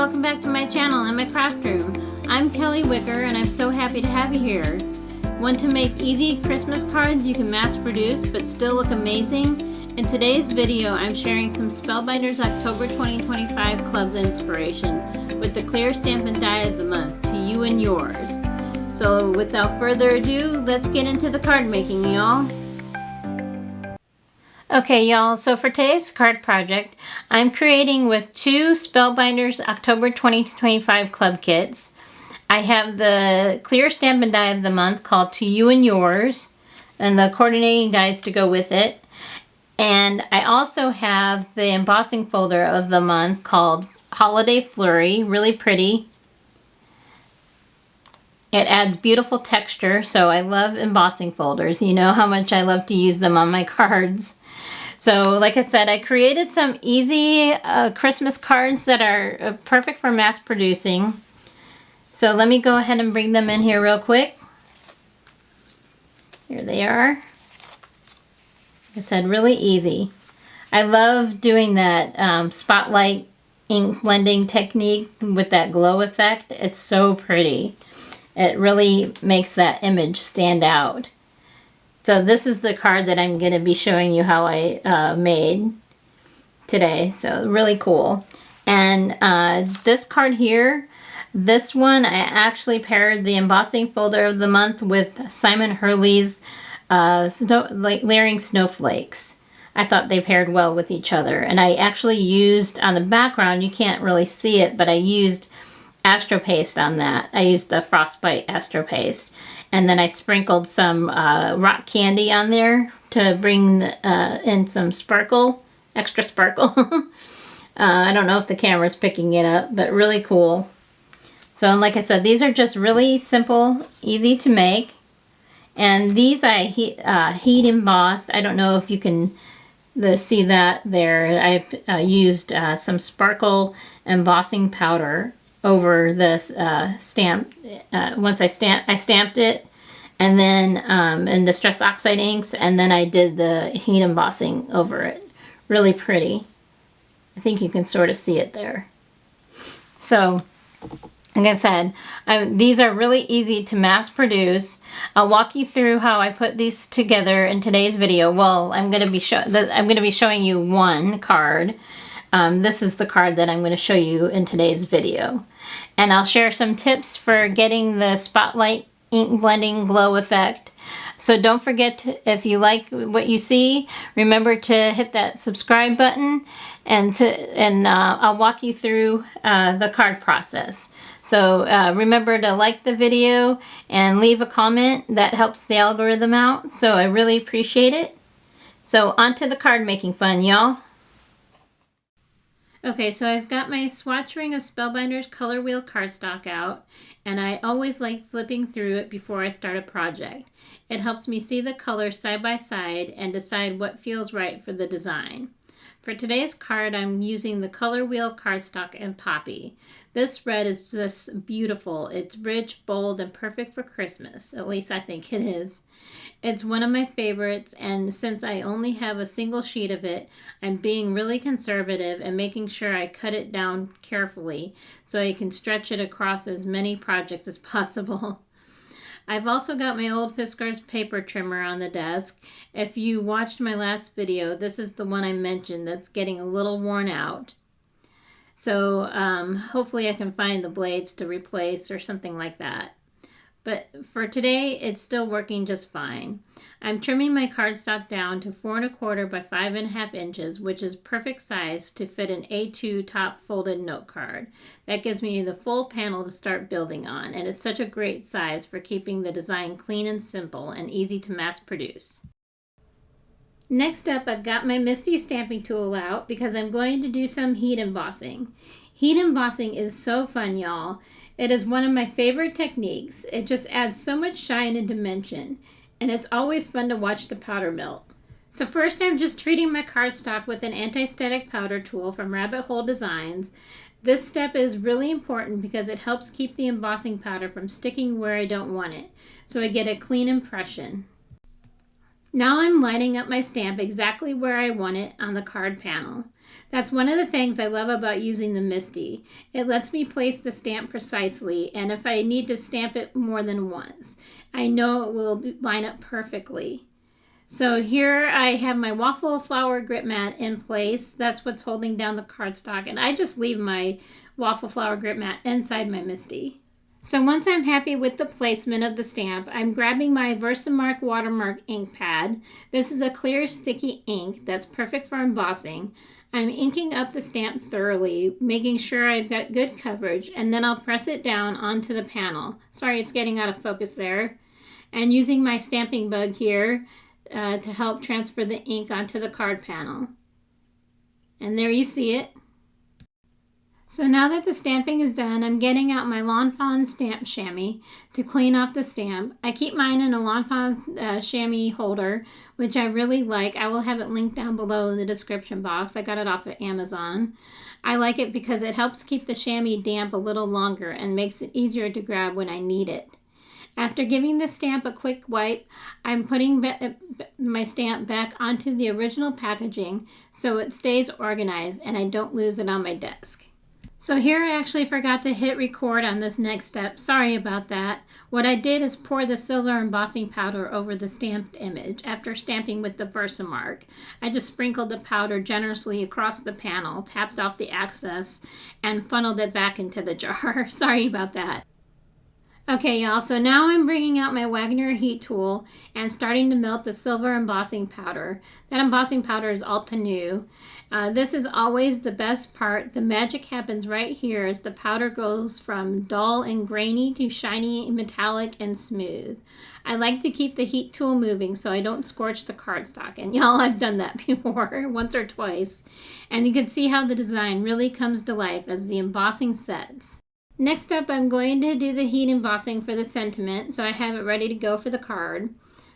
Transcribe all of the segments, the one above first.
welcome back to my channel and my craft room. I'm Kelly Wicker and I'm so happy to have you here. Want to make easy Christmas cards you can mass produce but still look amazing? In today's video I'm sharing some Spellbinders October 2025 Club's inspiration with the clear Stampin' Die of the Month to you and yours. So without further ado, let's get into the card making, y'all. Okay y'all, so for today's card project, I'm creating with two Spellbinders October 2025 Club kits. I have the clear Stampin' Die of the Month called To You and Yours, and the coordinating dies to go with it. And I also have the embossing folder of the month called Holiday Flurry, really pretty. It adds beautiful texture, so I love embossing folders. You know how much I love to use them on my cards. So like I said, I created some easy Christmas cards that are perfect for mass producing. So let me go ahead and bring them in here real quick. Here they are. Like I said, really easy. I love doing that spotlight ink blending technique with that glow effect. It's so pretty. It really makes that image stand out. So this is the card that I'm going to be showing you how I made today. So really cool. And this card here, this one I actually paired the embossing folder of the month with Simon Hurley's layering snowflakes. I thought they paired well with each other. And I actually used on the background, you can't really see it, but I used Astro Paste on that. I used the Frostbite Astro Paste. And then I sprinkled some rock candy on there to bring in some sparkle, extra sparkle. I don't know if the camera's picking it up, but really cool. So like I said, these are just really simple, easy to make. And these I heat embossed. I don't know if you can see that there. I've used some sparkle embossing powder over this stamp. Once I stamped it, and then in Distress Oxide inks, and then I did the heat embossing over it. Really pretty. I think you can sort of see it there. So, like I said, these are really easy to mass produce. I'll walk you through how I put these together in today's video. Well, I'm going to be showing you one card. This is the card that I'm going to show you in today's video. And I'll share some tips for getting the spotlight ink blending glow effect. So don't forget if you like what you see, remember to hit that subscribe button, and I'll walk you through the card process. So remember to like the video and leave a comment. That helps the algorithm out. So I really appreciate it. So on to the card making fun, y'all. Okay, so I've got my swatch ring of Spellbinders Color Wheel cardstock out, and I always like flipping through it before I start a project. It helps me see the colors side by side and decide what feels right for the design. For today's card, I'm using the Color Wheel cardstock in Poppy. This red is just beautiful. It's rich, bold, and perfect for Christmas. At least I think it is. It's one of my favorites, and since I only have a single sheet of it, I'm being really conservative and making sure I cut it down carefully so I can stretch it across as many projects as possible. I've also got my old Fiskars paper trimmer on the desk. If you watched my last video, this is the one I mentioned that's getting a little worn out. So hopefully I can find the blades to replace or something like that. But for today, it's still working just fine. I'm trimming my cardstock down to 4 1/4 by 5 1/2 inches, which is perfect size to fit an A2 top folded note card. That gives me the full panel to start building on, and it's such a great size for keeping the design clean and simple and easy to mass produce. Next up, I've got my MISTI stamping tool out because I'm going to do some heat embossing. Heat embossing is so fun, y'all. It is one of my favorite techniques. It just adds so much shine and dimension, and it's always fun to watch the powder melt. So first I'm just treating my cardstock with an anti-static powder tool from Rabbit Hole Designs. This step is really important because it helps keep the embossing powder from sticking where I don't want it, so I get a clean impression. Now I'm lining up my stamp exactly where I want it on the card panel. That's one of the things I love about using the MISTI. It lets me place the stamp precisely, and if I need to stamp it more than once, I know it will line up perfectly. So here I have my waffle flower grip mat in place. That's what's holding down the cardstock, and I just leave my waffle flower grip mat inside my MISTI. So once I'm happy with the placement of the stamp, I'm grabbing my VERSAMARK watermark ink pad. This is a clear sticky ink that's perfect for embossing. I'm inking up the stamp thoroughly, making sure I've got good coverage, and then I'll press it down onto the panel. Sorry, it's getting out of focus there. And using my stamping bug here to help transfer the ink onto the card panel. And there you see it. So now that the stamping is done, I'm getting out my Lawn Fawn stamp chamois to clean off the stamp. I keep mine in a Lawn Fawn chamois holder, which I really like. I will have it linked down below in the description box. I got it off of Amazon. I like it because it helps keep the chamois damp a little longer and makes it easier to grab when I need it. After giving the stamp a quick wipe, I'm putting my stamp back onto the original packaging so it stays organized and I don't lose it on my desk. So here I actually forgot to hit record on this next step. Sorry about that. What I did is pour the silver embossing powder over the stamped image after stamping with the VERSAMARK. I just sprinkled the powder generously across the panel, tapped off the excess, and funneled it back into the jar. Sorry about that. Okay, y'all, so now I'm bringing out my Wagner heat tool and starting to melt the silver embossing powder. That embossing powder is Alta New. This is always the best part. The magic happens right here as the powder goes from dull and grainy to shiny, metallic, and smooth. I like to keep the heat tool moving so I don't scorch the cardstock. And y'all, I've done that before, once or twice. And you can see how the design really comes to life as the embossing sets. Next up, I'm going to do the heat embossing for the sentiment, so I have it ready to go for the card.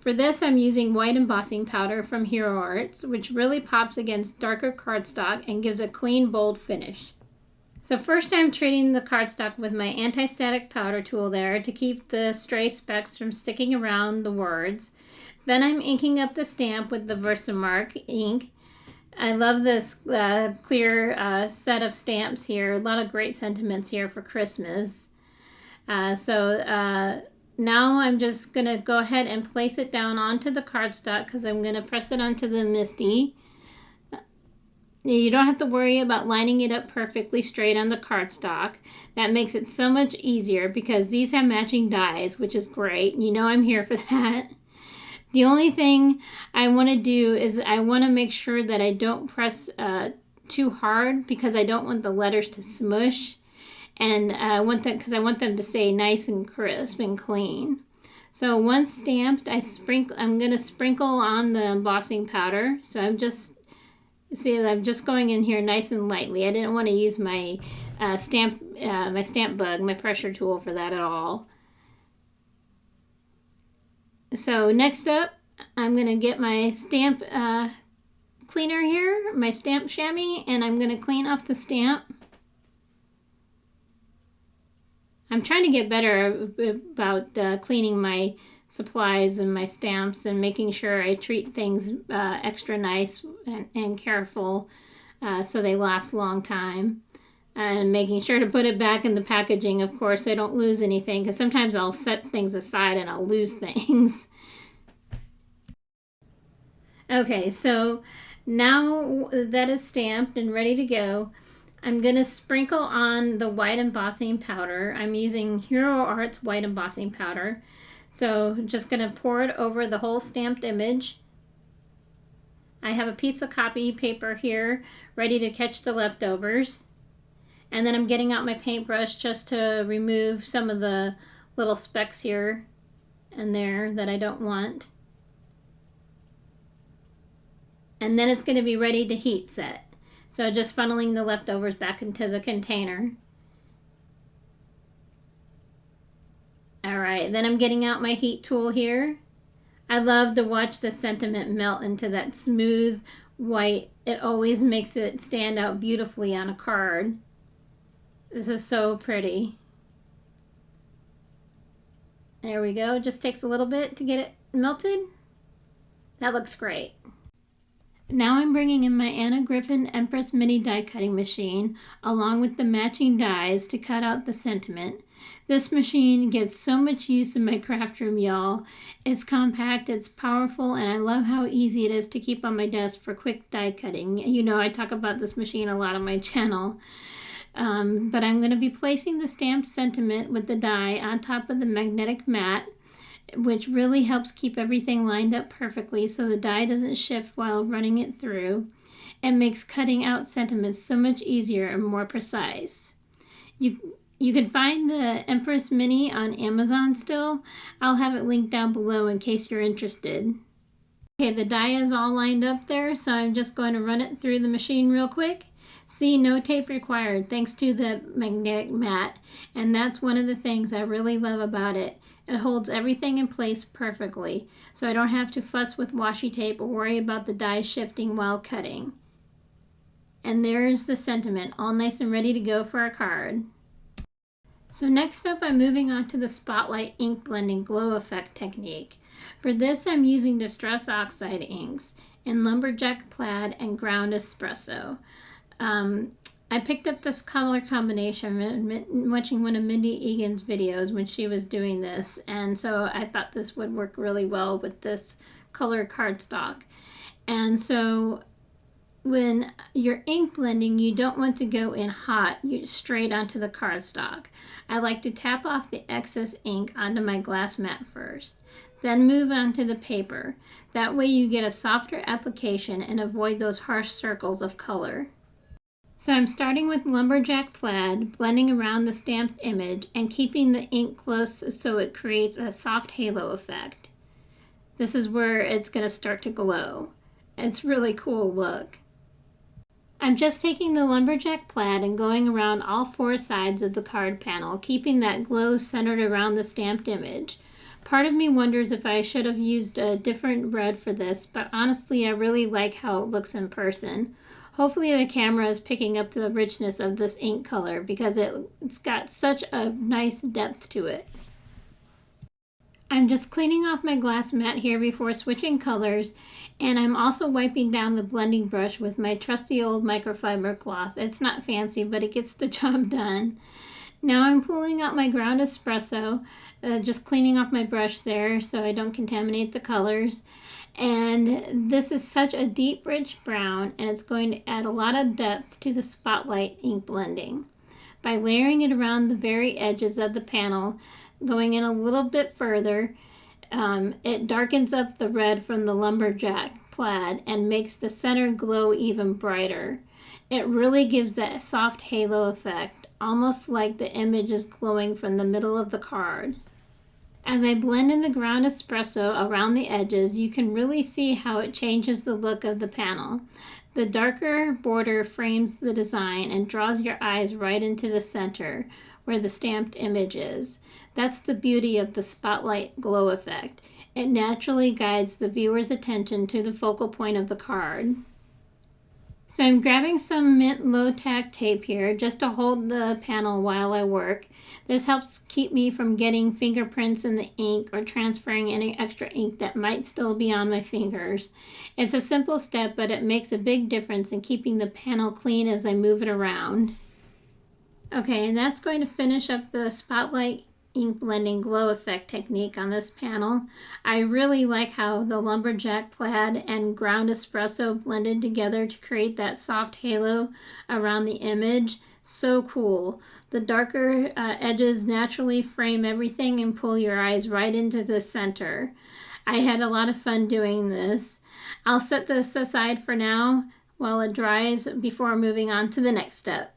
For this, I'm using white embossing powder from Hero Arts, which really pops against darker cardstock and gives a clean, bold finish. So first I'm treating the cardstock with my anti-static powder tool there to keep the stray specks from sticking around the words. Then I'm inking up the stamp with the VERSAMARK ink. I love this clear set of stamps here. A lot of great sentiments here for Christmas. Now I'm just going to go ahead and place it down onto the cardstock because I'm going to press it onto the MISTI. You don't have to worry about lining it up perfectly straight on the cardstock. That makes it so much easier because these have matching dies, which is great. You know I'm here for that. The only thing I want to do is I want to make sure that I don't press too hard because I don't want the letters to smush, and I want them to stay nice and crisp and clean. So once stamped, I'm going to sprinkle on the embossing powder. So I'm just going in here nice and lightly. I didn't want to use my stamp bug, my pressure tool for that at all. So next up, I'm going to get my stamp cleaner here, my stamp chamois, and I'm going to clean off the stamp. I'm trying to get better about cleaning my supplies and my stamps and making sure I treat things extra nice and careful so they last a long time. And making sure to put it back in the packaging, of course, so I don't lose anything, because sometimes I'll set things aside and I'll lose things. Okay, so now that is stamped and ready to go, I'm going to sprinkle on the white embossing powder. I'm using Hero Arts white embossing powder. So just going to pour it over the whole stamped image. I have a piece of copy paper here ready to catch the leftovers. And then I'm getting out my paintbrush just to remove some of the little specks here and there that I don't want. And then it's going to be ready to heat set. So just funneling the leftovers back into the container. Alright, then I'm getting out my heat tool here. I love to watch the sentiment melt into that smooth white. It always makes it stand out beautifully on a card. This is so pretty. There we go. Just takes a little bit to get it melted. That looks great. Now I'm bringing in my Anna Griffin Empress Mini die cutting machine along with the matching dies to cut out the sentiment. This machine gets so much use in my craft room, y'all. It's compact, it's powerful, and I love how easy it is to keep on my desk for quick die cutting. You know, I talk about this machine a lot on my channel. But I'm going to be placing the stamped sentiment with the die on top of the magnetic mat, which really helps keep everything lined up perfectly so the die doesn't shift while running it through, and makes cutting out sentiments so much easier and more precise. You can find the Empress Mini on Amazon still. I'll have it linked down below in case you're interested. Okay, the die is all lined up there, so I'm just going to run it through the machine real quick. See, no tape required thanks to the magnetic mat, and that's one of the things I really love about it. It holds everything in place perfectly, so I don't have to fuss with washi tape or worry about the die shifting while cutting. And there's the sentiment, all nice and ready to go for a card. So next up, I'm moving on to the Spotlight ink blending glow effect technique. For this, I'm using Distress Oxide inks in Lumberjack Plaid and Ground Espresso. I picked up this color combination watching one of Mindy Egan's videos when she was doing this, and so I thought this would work really well with this color cardstock. And so when you're ink blending, you don't want to go in hot, straight onto the cardstock. I like to tap off the excess ink onto my glass mat first, then move on to the paper. That way you get a softer application and avoid those harsh circles of color. So I'm starting with Lumberjack Plaid, blending around the stamped image and keeping the ink close so it creates a soft halo effect. This is where it's going to start to glow. It's really cool look. I'm just taking the Lumberjack Plaid and going around all four sides of the card panel, keeping that glow centered around the stamped image. Part of me wonders if I should have used a different red for this, but honestly I really like how it looks in person. Hopefully the camera is picking up the richness of this ink color because it's got such a nice depth to it. I'm just cleaning off my glass mat here before switching colors, and I'm also wiping down the blending brush with my trusty old microfiber cloth. It's not fancy, but it gets the job done. Now I'm pulling out my Ground Espresso, just cleaning off my brush there so I don't contaminate the colors. And this is such a deep, rich brown, and it's going to add a lot of depth to the Spotlight ink blending. By layering it around the very edges of the panel, going in a little bit further, it darkens up the red from the Lumberjack Plaid and makes the center glow even brighter. It really gives that soft halo effect, almost like the image is glowing from the middle of the card. As I blend in the Ground Espresso around the edges, you can really see how it changes the look of the panel. The darker border frames the design and draws your eyes right into the center where the stamped image is. That's the beauty of the Spotlight glow effect. It naturally guides the viewer's attention to the focal point of the card. So I'm grabbing some mint low tack tape here just to hold the panel while I work. This helps keep me from getting fingerprints in the ink or transferring any extra ink that might still be on my fingers. It's a simple step, but it makes a big difference in keeping the panel clean as I move it around. Okay, and that's going to finish up the Spotlight ink blending glow effect technique on this panel. I really like how the Lumberjack Plaid and Ground Espresso blended together to create that soft halo around the image. So cool. The darker edges naturally frame everything and pull your eyes right into the center. I had a lot of fun doing this. I'll set this aside for now while it dries before moving on to the next step.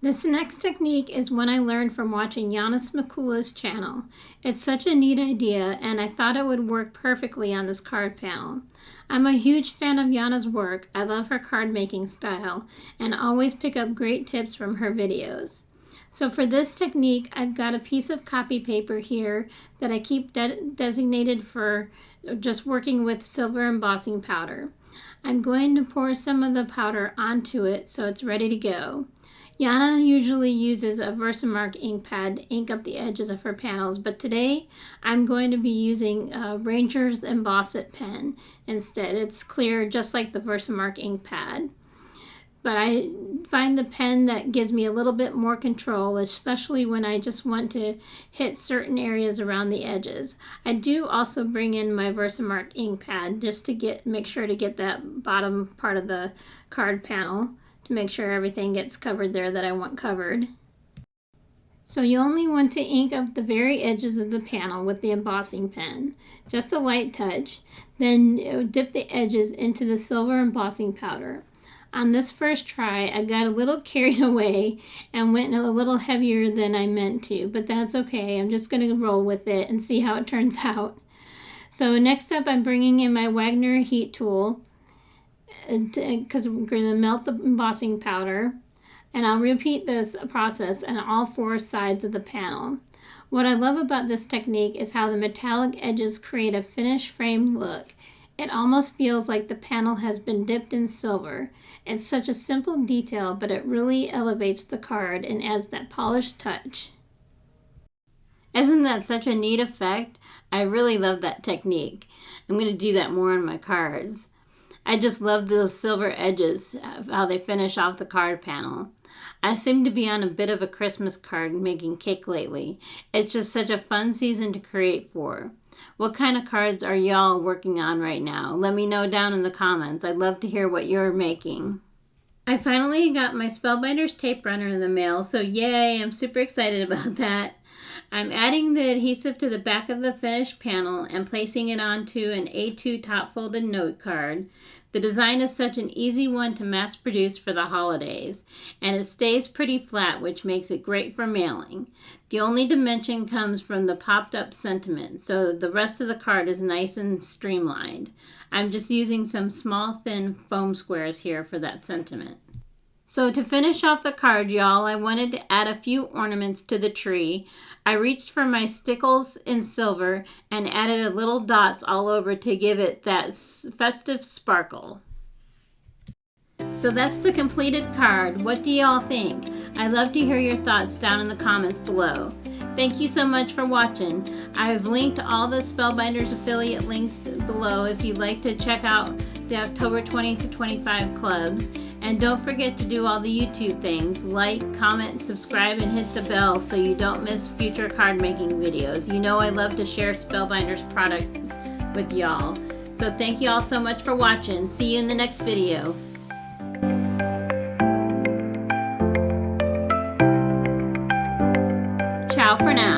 This next technique is one I learned from watching Giannis Makula's channel. It's such a neat idea, and I thought it would work perfectly on this card panel. I'm a huge fan of Gianna's work. I love her card making style, and always pick up great tips from her videos. So for this technique, I've got a piece of copy paper here that I keep designated for just working with silver embossing powder. I'm going to pour some of the powder onto it so it's ready to go. Yana usually uses a VERSAMARK ink pad to ink up the edges of her panels, but today I'm going to be using Ranger's Emboss It pen instead. It's clear just like the VERSAMARK ink pad. But I find the pen that gives me a little bit more control, especially when I just want to hit certain areas around the edges. I do also bring in my VERSAMARK ink pad just to make sure to get that bottom part of the card panel to make sure everything gets covered there that I want covered. So you only want to ink up the very edges of the panel with the embossing pen, just a light touch, then dip the edges into the silver embossing powder. On this first try, I got a little carried away and went a little heavier than I meant to, but that's okay. I'm just going to roll with it and see how it turns out. So next up, I'm bringing in my Wagner heat tool because we're going to melt the embossing powder, and I'll repeat this process on all four sides of the panel. What I love about this technique is how the metallic edges create a finished frame look. It almost feels like the panel has been dipped in silver. It's such a simple detail, but it really elevates the card and adds that polished touch. Isn't that such a neat effect? I really love that technique. I'm going to do that more on my cards. I just love those silver edges, how they finish off the card panel. I seem to be on a bit of a Christmas card making kick lately. It's just such a fun season to create for. What kind of cards are y'all working on right now? Let me know down in the comments. I'd love to hear what you're making. I finally got my Spellbinders tape runner in the mail, so yay, I'm super excited about that. I'm adding the adhesive to the back of the finished panel and placing it onto an A2 top-folded note card. The design is such an easy one to mass produce for the holidays, and it stays pretty flat, which makes it great for mailing. The only dimension comes from the popped up sentiment, so the rest of the card is nice and streamlined. I'm just using some small thin foam squares here for that sentiment. So to finish off the card, y'all, I wanted to add a few ornaments to the tree. I reached for my stickles in silver and added a little dots all over to give it that festive sparkle. So that's the completed card. What do y'all think? I'd love to hear your thoughts down in the comments below. Thank you so much for watching. I've linked all the Spellbinders affiliate links below if you'd like to check out the October 20 to 25 clubs. And don't forget to do all the YouTube things. Like, comment, subscribe, and hit the bell so you don't miss future card making videos. You know I love to share Spellbinders product with y'all. So thank you all so much for watching. See you in the next video. Ciao for now.